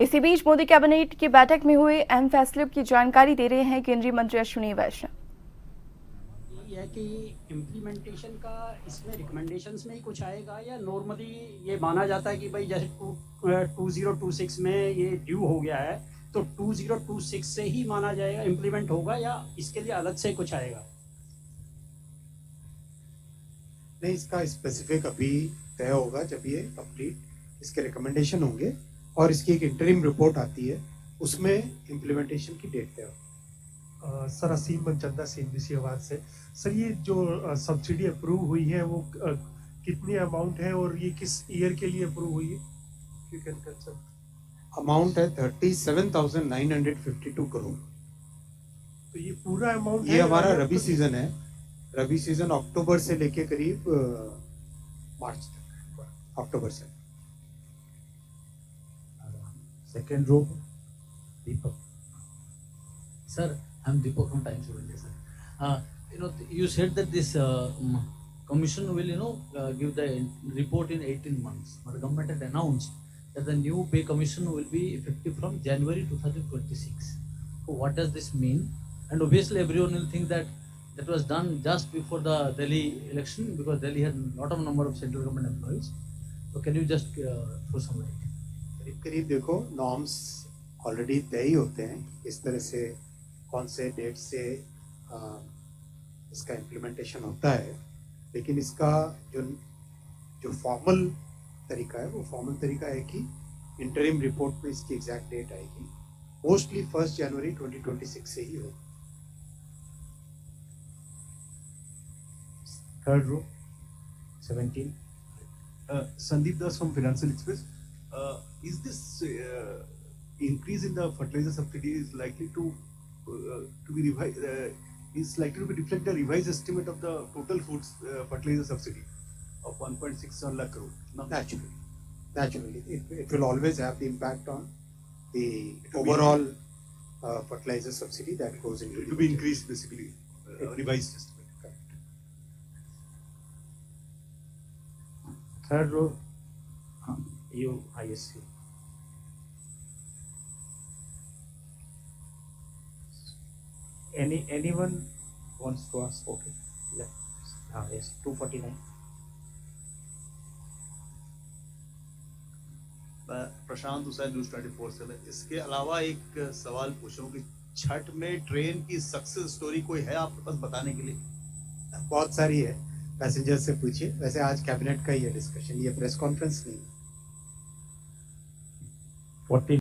इसी बीच मोदी कैबिनेट की बैठक में हुए अहम फैसलों की जानकारी दे रहे हैं केंद्रीय मंत्री अश्विनी वैष्णव। यही है कि इम्प्लीमेंटेशन का इसमें रिकमेंडेशंस में ही कुछ आएगा या नॉर्मली ये माना जाता है कि भाई जैसे 2026 में ये ड्यू हो गया है तो 2026 से ही माना जाएगा इम्प्लीमेंट होगा या इसके लिए अलग से कुछ आएगा? नहीं, इसका स्पेसिफिक अभी तय होगा जब ये कंप्लीट इसके रिकमेंडेशन होंगे और इसकी एक इंटरिम रिपोर्ट आती है, उसमें इम्प्लीमेंटेशन की डेट तय होगी। सर असीम मनचंदा CNBC आवाज से। सर ये जो सब्सिडी अप्रूव हुई है वो कितनी अमाउंट है और ये किस ईयर के लिए अप्रूव हुई है? You can tell sir. Amount है 37,952 करोड़। तो ये पूरा अमाउंट ये हमारा रबी सीजन है। रबी सीजन अक्टूबर से लेके करीब मार्च तक, अक्टूबर से। Second row Deepak sir, I'm Deepak from Times of India, sir. You said that this commission will give the report in 18 months, but the government had announced that the new pay commission will be effective from January 2026. So what does this mean? And obviously everyone will think that that was done just before the Delhi election because Delhi had a lot of number of central government employees. So can you just throw some light? करीब करीब देखो, norms already तय ही होते हैं इस तरह से कौन से डेट से इसका इम्प्लीमेंटेशन होता है, लेकिन इसका जो फॉर्मल तरीका है वो फॉर्मल तरीका है कि इंटरिम रिपोर्ट में इसकी एग्जैक्ट डेट आएगी, मोस्टली 1 जनवरी 2026 से ही होगी। Third row 17 Sandeep Das from Financial Express. Is this increase in the fertilizer subsidy is likely to be revised? Is likely to be reflect the revised estimate of the total foods fertilizer subsidy of 1.61 lakh crore? No? Naturally, it will always have the impact on the overall fertilizer subsidy that goes into. It will be increased basically, revised estimate. Third row you ISC anyone wants to ask? Okay, yes, 249 Prashant उसाई news 24/7। इसके अलावा एक सवाल पूछूं कि छठ में train की success story कोई है आपके पास बताने के लिए? बहुत सारी है, पैसेंजर से पूछिए। वैसे आज कैबिनेट का ही है डिस्कशन, ये प्रेस कॉन्फ्रेंस नहीं है। 40